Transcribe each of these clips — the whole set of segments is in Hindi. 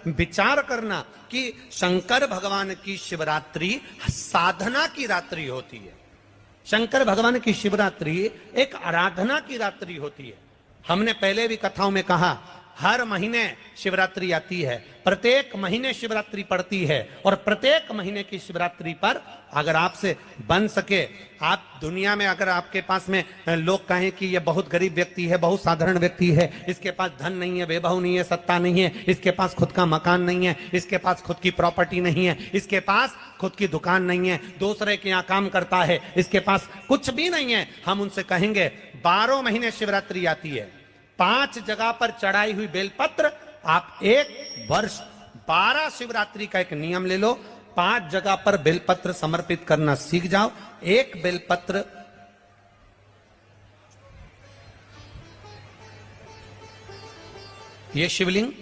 विचार करना कि शंकर भगवान की शिवरात्रि साधना की रात्रि होती है। शंकर भगवान की शिवरात्रि एक आराधना की रात्रि होती है। हमने पहले भी कथाओं में कहा, हर महीने शिवरात्रि आती है, प्रत्येक महीने शिवरात्रि पड़ती है, और प्रत्येक महीने की शिवरात्रि पर अगर आपसे बन सके, आप दुनिया में अगर आपके पास में लोग कहें कि ये बहुत गरीब व्यक्ति है, बहुत साधारण व्यक्ति है, इसके पास धन नहीं है, वैभव नहीं है, सत्ता नहीं है, इसके पास खुद का मकान नहीं है, इसके पास खुद की प्रॉपर्टी नहीं है, इसके पास खुद की दुकान नहीं है, दूसरे के यहाँ काम करता है, इसके पास कुछ भी नहीं है, हम उनसे कहेंगे 12 महीने शिवरात्रि आती है, 5 जगह पर चढ़ाई हुई बेलपत्र, आप एक वर्ष 12 शिवरात्रि का एक नियम ले लो, 5 जगह पर बेलपत्र समर्पित करना सीख जाओ। एक बेलपत्र ये शिवलिंग,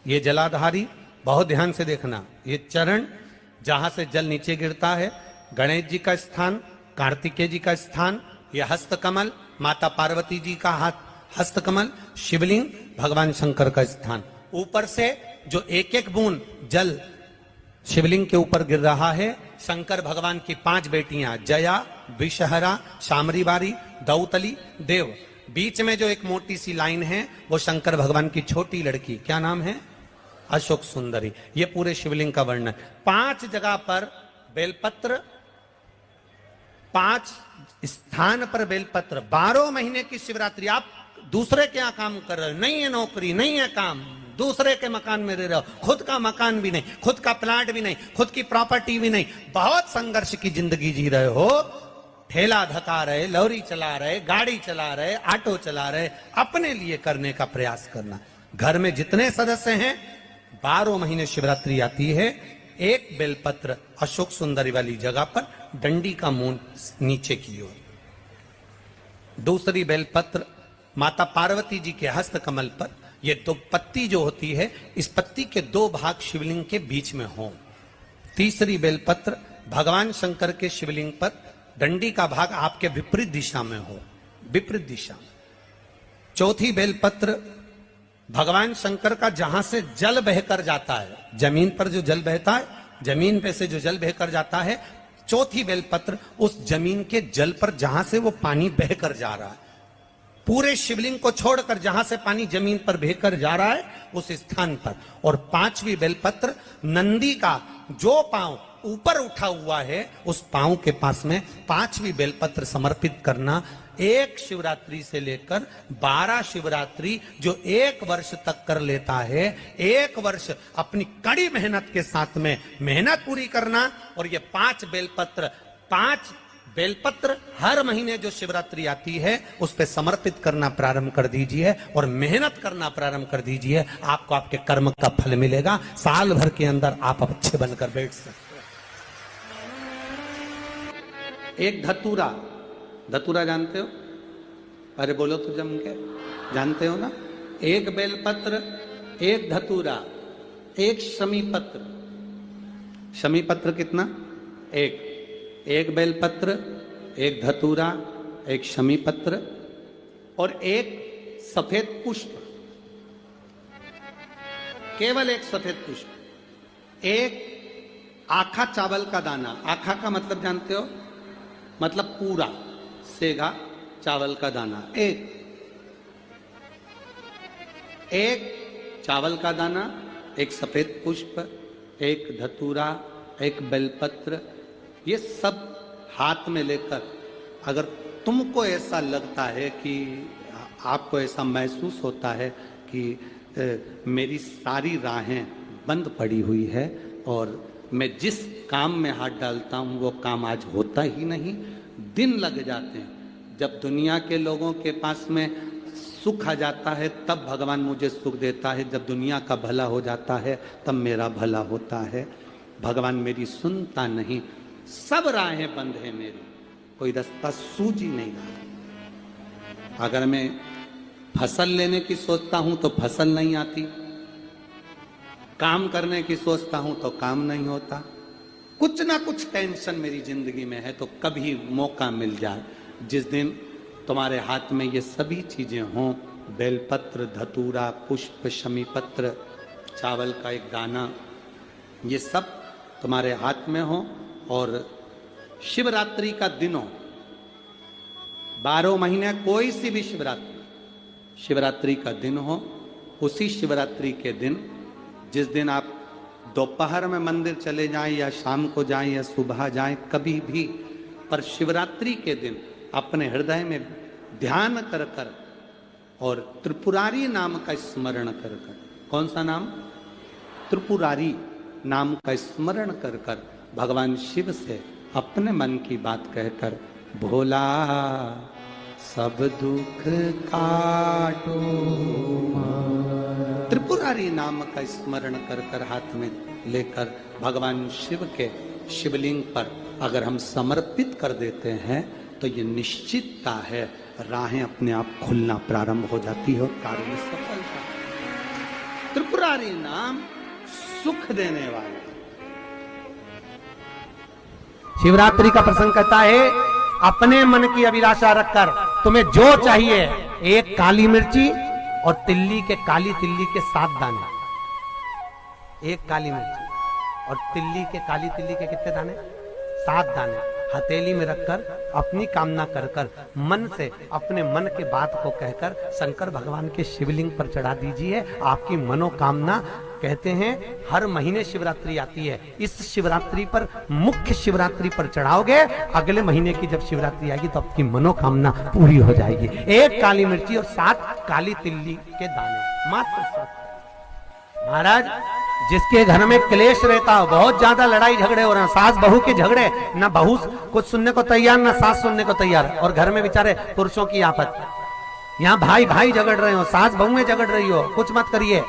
ये जलाधारी, बहुत ध्यान से देखना, ये चरण जहां से जल नीचे गिरता है, गणेश जी का स्थान, कार्तिकेय जी का स्थान, ये हस्तकमल माता पार्वती जी का हाथ हस्तकमल, शिवलिंग भगवान शंकर का स्थान। ऊपर से जो एक एक बूंद जल शिवलिंग के ऊपर गिर रहा है, शंकर भगवान की 5 बेटियां जया, विषहरा, शामरीबारी, दौतली, देव। बीच में जो एक मोटी सी लाइन है वो शंकर भगवान की छोटी लड़की, क्या नाम है? अशोक सुंदरी। ये पूरे शिवलिंग का वर्णन। 5 जगह पर बेलपत्र, 5 स्थान पर बेलपत्र, 12 महीने की शिवरात्रि। आप दूसरे के यहाँ काम कर रहे हो, नहीं है नौकरी, नहीं है काम, दूसरे के मकान में रह रहे हो, खुद का मकान भी नहीं, खुद का प्लाट भी नहीं, खुद की प्रॉपर्टी भी नहीं, बहुत संघर्ष की जिंदगी जी रहे हो, ठेला धका रहे, लॉरी चला रहे, गाड़ी चला रहे, ऑटो चला रहे, अपने लिए करने का प्रयास करना। घर में जितने सदस्य हैं, 12 महीने शिवरात्रि आती है, एक बेलपत्र अशोक सुंदरी वाली जगह पर, डंडी का मुंह नीचे की ओर। दूसरी बेलपत्र माता पार्वती जी के हस्त कमल पर। ये 2 पत्ती जो होती है, इस पत्ती के 2 भाग शिवलिंग के बीच में हो। तीसरी बेलपत्र भगवान शंकर के शिवलिंग पर, डंडी का भाग आपके विपरीत दिशा में हो, विपरीत दिशा। चौथी बेलपत्र भगवान शंकर का जहां से जल बहकर जाता है, जमीन पर जो जल बहता है, जमीन पे से जो जल बहकर जाता है, चौथी बेलपत्र उस जमीन के जल पर जहां से वो पानी बहकर जा रहा है, पूरे शिवलिंग को छोड़कर जहां से पानी जमीन पर बहकर जा रहा है उस स्थान पर। और 5वीं बेलपत्र नंदी का जो पांव ऊपर उठा हुआ है, उस पांव के पास में 5वीं बेलपत्र समर्पित करना। एक शिवरात्रि से लेकर 12 शिवरात्रि जो 1 वर्ष तक कर लेता है, 1 वर्ष अपनी कड़ी मेहनत के साथ में मेहनत पूरी करना। और ये 5 बेलपत्र हर महीने जो शिवरात्रि आती है उस पे समर्पित करना प्रारंभ कर दीजिए और मेहनत करना प्रारंभ कर दीजिए। आपको आपके कर्म का फल मिलेगा। साल भर के अंदर आप अच्छे बनकर बैठ सकते हैं। एक धतूरा, धतूरा जानते हो? अरे बोलो तो जम के, जानते हो ना? एक बेलपत्र, एक धतूरा, एक शमीपत्र। शमीपत्र कितना? एक बेलपत्र, एक धतूरा, एक शमीपत्र और एक सफेद पुष्प, केवल एक सफेद पुष्प। एक आखा चावल का दाना, आखा का मतलब जानते हो? मतलब पूरा सेगा चावल का दाना। एक चावल का दाना, एक सफेद पुष्प, एक धतूरा, एक बेलपत्र, ये सब हाथ में लेकर अगर तुमको ऐसा लगता है कि आपको ऐसा महसूस होता है कि मेरी सारी राहें बंद पड़ी हुई है और मैं जिस काम में हाथ डालता हूँ वो काम आज होता ही नहीं, दिन लग जाते हैं। जब दुनिया के लोगों के पास में सुख आ जाता है तब भगवान मुझे सुख देता है, जब दुनिया का भला हो जाता है तब मेरा भला होता है। भगवान मेरी सुनता नहीं, सब राहें बंद है मेरी, कोई रास्ता सूझ ही नहीं रहा। अगर मैं फसल लेने की सोचता हूं तो फसल नहीं आती, काम करने की सोचता हूं तो काम नहीं होता, कुछ ना कुछ टेंशन मेरी जिंदगी में है। तो कभी मौका मिल जाए जिस दिन तुम्हारे हाथ में ये सभी चीजें हों, बेलपत्र, धतूरा, पुष्प, शमीपत्र चावल का एक दाना, ये सब तुम्हारे हाथ में हो। और शिवरात्रि का दिन हो, 12 महीने कोई सी भी शिवरात्रि का दिन हो, उसी शिवरात्रि के दिन, जिस दिन आप दोपहर में मंदिर चले जाएं या शाम को जाएं या सुबह जाएं, कभी भी, पर शिवरात्रि के दिन अपने हृदय में ध्यान कर कर और त्रिपुरारी नाम का स्मरण कर कर, कौन सा नाम? त्रिपुरारी नाम का स्मरण कर कर भगवान शिव से अपने मन की बात कहकर, भोला सब दुख काटो, त्रिपुरारी नाम का स्मरण कर कर हाथ में लेकर भगवान शिव के शिवलिंग पर अगर हम समर्पित कर देते हैं तो ये निश्चितता है, राहें अपने आप खुलना प्रारंभ हो जाती है और कार्य में सफलता। त्रिपुरारी नाम सुख देने वाला। शिवरात्रि का प्रसंग कहता है, अपने मन की अभिलाषा रखकर तुम्हें जो चाहिए, एक काली मिर्ची और काली तिल्ली के 7 दाने, एक काली मिर्ची और काली तिल्ली के कितने दाने? 7 दाने हथेली में रखकर अपनी कामना कर कर मन से अपने मन के बात को कहकर शंकर भगवान के शिवलिंग पर चढ़ा दीजिए। आपकी मनोकामना, कहते हैं हर महीने शिवरात्रि आती है, इस शिवरात्रि पर, मुख्य शिवरात्रि पर चढ़ाओगे, अगले महीने की जब शिवरात्रि आएगी तो आपकी मनोकामना पूरी हो जाएगी। एक काली मिर्ची और 7 काली तिल्ली के दाने, मात्र 7। महाराज, जिसके घर में क्लेश रहता हो, बहुत ज्यादा लड़ाई झगड़े हो रहे हैं, सास बहू के झगड़े, ना बहू कुछ सुनने को तैयार ना सास सुनने को तैयार, और घर में बेचारे पुरुषों की आफत, यहाँ भाई भाई झगड़ रहे हो, सास बहुएं झगड़ रही हो, कुछ मत करिए।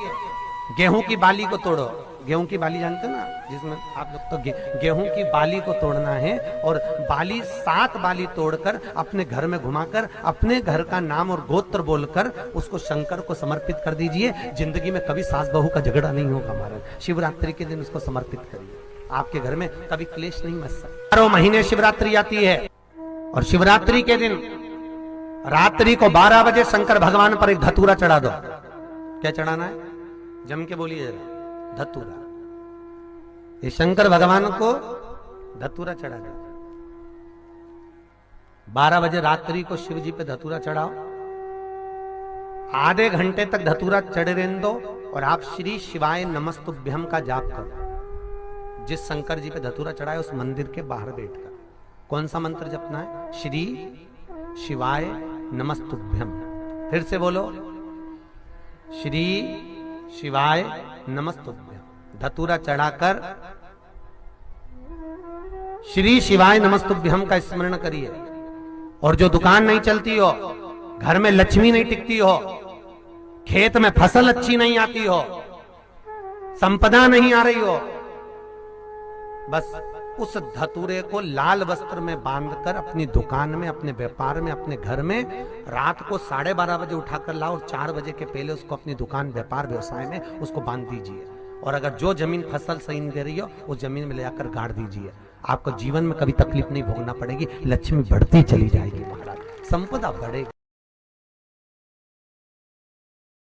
गेहूं की बाली को तोड़ो, गेहूं की बाली जानते हो ना, जिसमें आप लोग तो गेहूं की बाली को तोड़ना है, और बाली 7 बाली तोड़कर अपने घर में घुमाकर अपने घर का नाम और गोत्र बोलकर उसको शंकर को समर्पित कर दीजिए। जिंदगी में कभी सास बहू का झगड़ा नहीं होगा महाराज। शिवरात्रि के दिन उसको समर्पित करिए, आपके घर में कभी क्लेश नहीं मच सकता। 12 महीने शिवरात्रि आती है, और शिवरात्रि के दिन रात्रि को 12 बजे शंकर भगवान पर एक धतूरा चढ़ा दो। क्या चढ़ाना है? जम के बोलिए जरा, धतूरा। ये शंकर भगवान को धतूरा चढ़ा दो। 12 बजे रात्रि को शिव जी पे धतूरा चढ़ाओ, आधे घंटे तक धतूरा चढ़े रहने दो, और आप श्री शिवाय नमस्तुभ्यम का जाप करो। जिस शंकर जी पे धतूरा चढ़ाए उस मंदिर के बाहर बैठकर कौन सा मंत्र जपना है? श्री शिवाय नमस्तुभ्यम। फिर से बोलो, श्री शिवाय नमस्तुभ्यम। धतूरा चढ़ाकर श्री शिवाय नमस्तुभ्यम का स्मरण करिए। और जो दुकान नहीं चलती हो, घर में लक्ष्मी नहीं टिकती हो, खेत में फसल अच्छी नहीं आती हो, संपदा नहीं आ रही हो, बस उस धतूरे को लाल वस्त्र में बांधकर अपनी दुकान में, अपने व्यापार में, अपने घर में रात को 12:30 बजे उठाकर लाओ, और 4 बजे के पहले उसको अपनी दुकान, व्यापार, व्यवसाय में उसको बांध दीजिए। और अगर जो जमीन फसल सही नहीं दे रही हो, उस जमीन में ले जाकर गाड़ दीजिए। आपको जीवन में कभी तकलीफ नहीं भोगना पड़ेगी, लक्ष्मी बढ़ती चली जाएगी महाराज, संपदा बढ़ेगी।